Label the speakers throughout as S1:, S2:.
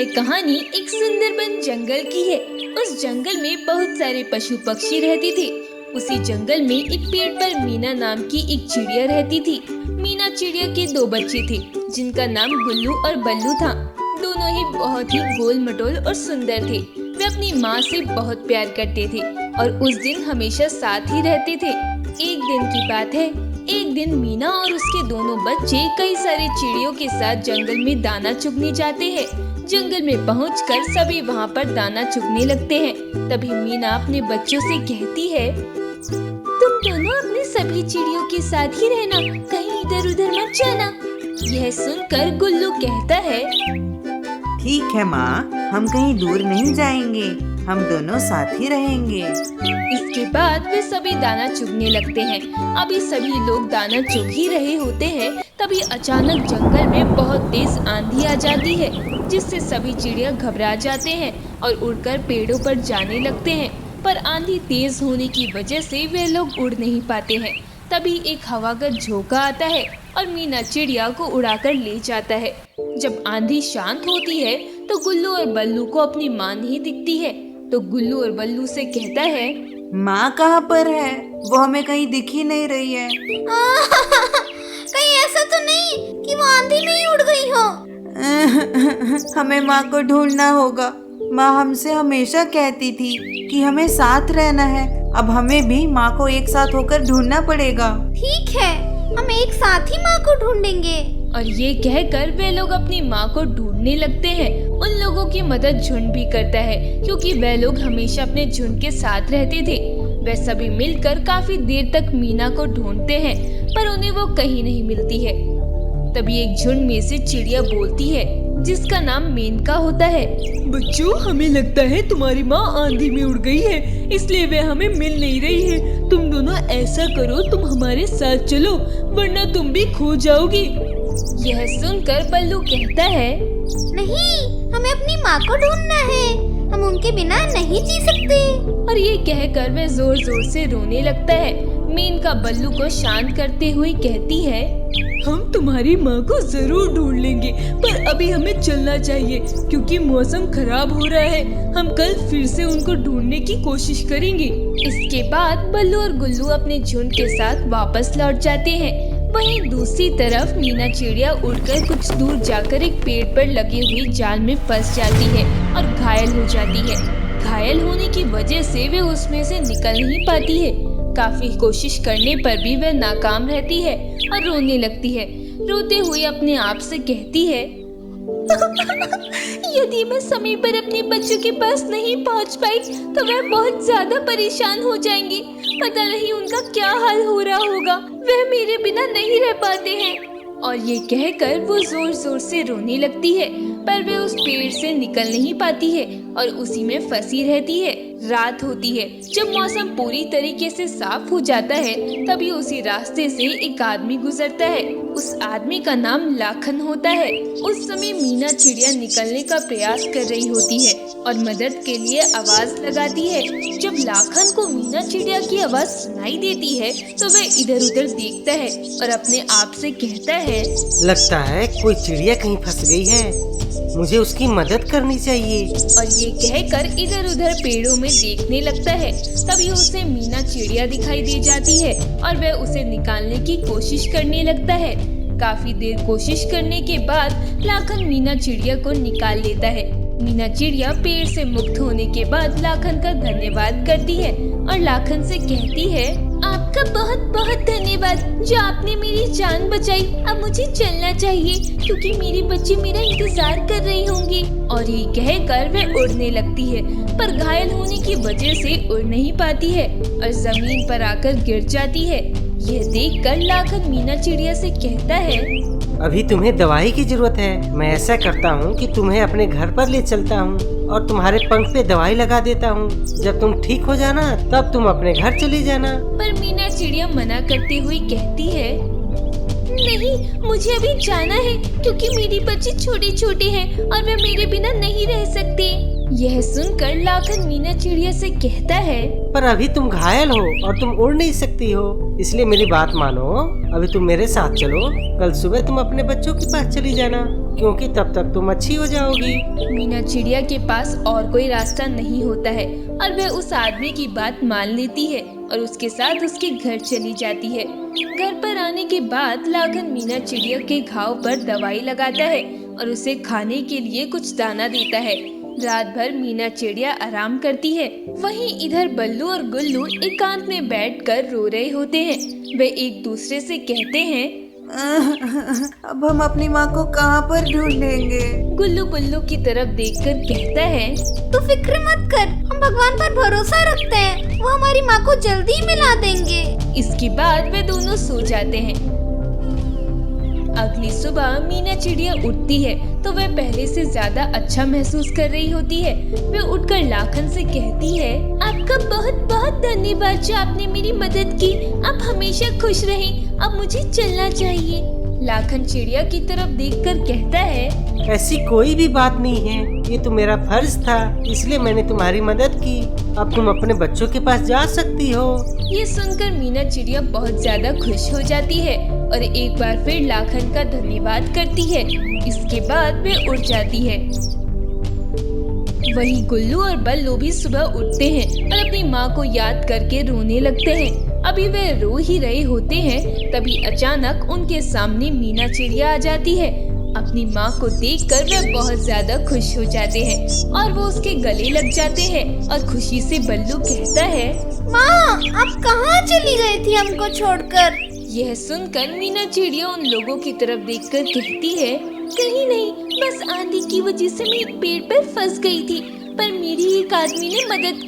S1: कहानी एक सुंदरबन जंगल की है। उस जंगल में बहुत सारे पशु पक्षी रहते थे। उसी जंगल में एक पेड़ पर मीना नाम की एक चिड़िया रहती थी। मीना चिड़िया के दो बच्चे थे जिनका नाम गुल्लू और बल्लू था। दोनों ही बहुत ही गोल मटोल और सुंदर थे। वे अपनी माँ से बहुत प्यार करते थे और उस दिन हमेशा साथ ही रहते थे। एक दिन की बात है, एक दिन मीना और उसके दोनों बच्चे कई सारे चिड़ियों के साथ जंगल में दाना चुगने जाते हैं। जंगल में पहुंचकर सभी वहां पर दाना चुगने लगते हैं। तभी मीना अपने बच्चों से कहती है, तुम दोनों अपने सभी चिड़ियों के साथ ही रहना, कहीं इधर उधर मत जाना। यह सुनकर गुल्लू कहता है,
S2: ठीक है माँ, हम कहीं दूर नहीं जाएंगे, हम दोनों साथ ही रहेंगे।
S1: इसके बाद वे सभी दाना चुगने लगते हैं। अभी सभी लोग दाना चुग ही रहे होते हैं, तभी अचानक जंगल में बहुत तेज आंधी आ जाती है, जिससे सभी चिड़िया घबरा जाते हैं और उड़कर पेड़ों पर जाने लगते हैं। पर आंधी तेज होने की वजह से वे लोग उड़ नहीं पाते हैं। तभी एक हवा का झोंका आता है और मीना चिड़िया को उड़ाकर ले जाता है। जब आंधी शांत होती है तो गुल्लू और बल्लू को अपनी माँ नहीं दिखती है। तो गुल्लू और बल्लू से कहता है,
S2: माँ कहाँ पर है? वो हमें कहीं दिख ही नहीं रही है।
S3: कहीं ऐसा तो नहीं कि वो आंधी में ही उड़ गई हो?
S2: हमें माँ को ढूंढना होगा। माँ हमसे हमेशा कहती थी कि हमें साथ रहना है। अब हमें भी माँ को एक साथ होकर ढूंढना पड़ेगा।
S3: ठीक है, हम एक साथ ही माँ को ढूंढेंगे।
S1: और ये कहकर वे लोग अपनी माँ को ढूंढने लगते हैं। उन लोगों की मदद झुंड भी करता है, क्योंकि वे लोग हमेशा अपने झुंड के साथ रहते थे। वे सभी मिलकर काफी देर तक मीना को ढूंढते हैं, पर उन्हें वो कहीं नहीं मिलती है। तभी एक झुंड में से चिड़िया बोलती है, जिसका नाम मेनका होता है, बच्चों, हमें लगता है तुम्हारी माँ आंधी में उड़ गई है, इसलिए वे हमें मिल नहीं रही है। तुम दोनों ऐसा करो, तुम हमारे साथ चलो, वरना तुम भी खो जाओगी। यह सुनकर बल्लू कहता है,
S3: नहीं, हमें अपनी माँ को ढूंढना है, हम उनके बिना नहीं जी सकते।
S1: और ये कहकर वह जोर जोर से रोने लगता है। मेनका बल्लू को शांत करते हुए कहती है, हम तुम्हारी माँ को जरूर ढूंढ लेंगे, पर अभी हमें चलना चाहिए क्योंकि मौसम खराब हो रहा है। हम कल फिर से उनको ढूंढने की कोशिश करेंगे। इसके बाद बल्लू और गुल्लू अपने झुंड के साथ वापस लौट जाते हैं। वहीं दूसरी तरफ मीना चिड़िया उड़कर कुछ दूर जाकर एक पेड़ पर लगे हुए जाल में फंस जाती है और घायल हो जाती है। घायल होने की वजह से वे उसमें से निकल नहीं पाती है। काफी कोशिश करने पर भी वह नाकाम रहती है और रोने लगती है। रोते हुए अपने आप से कहती है, यदि मैं समय पर अपने बच्चों के पास नहीं पहुंच पाई तो वह बहुत ज्यादा परेशान हो जाएंगे। पता नहीं उनका क्या हाल हो रहा होगा, वह मेरे बिना नहीं रह पाते हैं। और ये कहकर वो जोर जोर से रोने लगती है, पर वे उस पेड़ से निकल नहीं पाती है और उसी में फंसी रहती है। रात होती है। जब मौसम पूरी तरीके से साफ हो जाता है, तभी उसी रास्ते से एक आदमी गुजरता है। उस आदमी का नाम लाखन होता है। उस समय मीना चिड़िया निकलने का प्रयास कर रही होती है और मदद के लिए आवाज लगाती है। जब लाखन को मीना चिड़िया की आवाज सुनाई देती है तो वह इधर उधर देखता है और अपने आप से कहता है,
S4: लगता है कोई चिड़िया कहीं फंस गई है, मुझे उसकी मदद करनी चाहिए।
S1: और ये कहकर इधर उधर पेड़ों में देखने लगता है। तभी उसे मीना चिड़िया दिखाई दे जाती है और वह उसे निकालने की कोशिश करने लगता है। काफी देर कोशिश करने के बाद लाखन मीना चिड़िया को निकाल लेता है। मीना चिड़िया पेड़ से मुक्त होने के बाद लाखन का धन्यवाद करती है और लाखन से कहती है, आपका बहुत बहुत धन्यवाद जो आपने मेरी जान बचाई। अब मुझे चलना चाहिए क्योंकि मेरे बच्चे मेरा इंतजार कर रहे होंगे। और ये कहकर वह उड़ने लगती है, पर घायल होने की वजह से उड़ नहीं पाती है और जमीन पर आकर गिर जाती है। यह देखकर लाखन मीना चिड़िया से कहता है,
S4: अभी तुम्हें दवाई की जरूरत है। मैं ऐसा करता हूँ कि तुम्हें अपने घर पर ले चलता हूँ और तुम्हारे पंख पे दवाई लगा देता हूँ। जब तुम ठीक हो जाना तब तुम अपने घर चली जाना।
S1: पर मीना चिड़िया मना करते हुए कहती है, नहीं, मुझे अभी जाना है क्योंकि मेरे बच्चे छोटे छोटे हैं और वे मेरे बिना नहीं रह सकते। यह सुनकर लाखन मीना चिड़िया से कहता है,
S4: पर अभी तुम घायल हो और तुम उड़ नहीं सकती हो, इसलिए मेरी बात मानो। अभी तुम मेरे साथ चलो, कल सुबह तुम अपने बच्चों के पास चली जाना, क्योंकि तब तक तुम अच्छी हो जाओगी।
S1: मीना चिड़िया के पास और कोई रास्ता नहीं होता है और वह उस आदमी की बात मान लेती है और उसके साथ उसके घर चली जाती है। घर पर आने के बाद लाखन मीना चिड़िया के घाव पर दवाई लगाता है और उसे खाने के लिए कुछ दाना देता है। रात भर मीना चिड़िया आराम करती है। वहीं इधर बल्लू और गुल्लू एकांत में बैठकर रो रहे होते हैं। वे एक दूसरे से कहते हैं,
S2: अब हम अपनी माँ को कहाँ पर ढूंढेंगे?
S1: गुल्लू बुल्लू की तरफ देखकर कहता है,
S3: तू फिक्र मत कर, हम भगवान पर भरोसा रखते हैं, वो हमारी माँ को जल्दी मिला देंगे।
S1: इसके बाद वे दोनों सो जाते हैं। अगली सुबह मीना चिड़िया उठती है तो वह पहले से ज्यादा अच्छा महसूस कर रही होती है। वह उठकर लाखन से कहती है, आपका बहुत बहुत धन्यवाद जो आपने मेरी मदद की। आप हमेशा खुश रहें, अब मुझे चलना चाहिए। लाखन चिड़िया की तरफ देखकर कहता है,
S4: ऐसी कोई भी बात नहीं है, ये तो मेरा फर्ज था, इसलिए मैंने तुम्हारी मदद की। अब तुम अपने बच्चों के पास जा सकती हो।
S1: ये सुनकर मीना चिड़िया बहुत ज्यादा खुश हो जाती है और एक बार फिर लाखन का धन्यवाद करती है। इसके बाद वे उड़ जाती है। वहीं गुल्लू और बल्लू भी सुबह उठते हैं और अपनी माँ को याद करके रोने लगते हैं। अभी वे रो ही रहे होते हैं, तभी अचानक उनके सामने मीना चिड़िया आ जाती है। अपनी माँ को देखकर वे बहुत ज्यादा खुश हो जाते हैं और वो उसके गले लग जाते हैं और खुशी से बल्लू कहता है,
S3: माँ, आप कहाँ चली गई थी हमको छोड़कर?
S1: यह सुनकर मीना चिड़िया उन लोगों की तरफ देखकर कहती है, कहीं नहीं, बस आंधी की वजह से मैं एक पेड़ पर फंस गई थी, पर मेरी एक आदमी ने मदद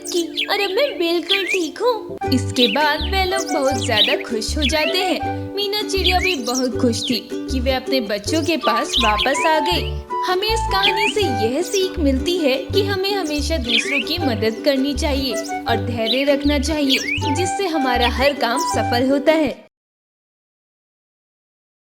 S1: की और अब मैं बिल्कुल ठीक हूँ। इसके बाद वे लोग बहुत ज्यादा खुश हो जाते हैं। मीना चिड़िया भी बहुत खुश थी कि वे अपने बच्चों के पास वापस आ गई। हमें इस कहानी से यह सीख मिलती है कि हमें हमेशा दूसरों की मदद करनी चाहिए और धैर्य रखना चाहिए, जिससे हमारा हर काम सफल होता है।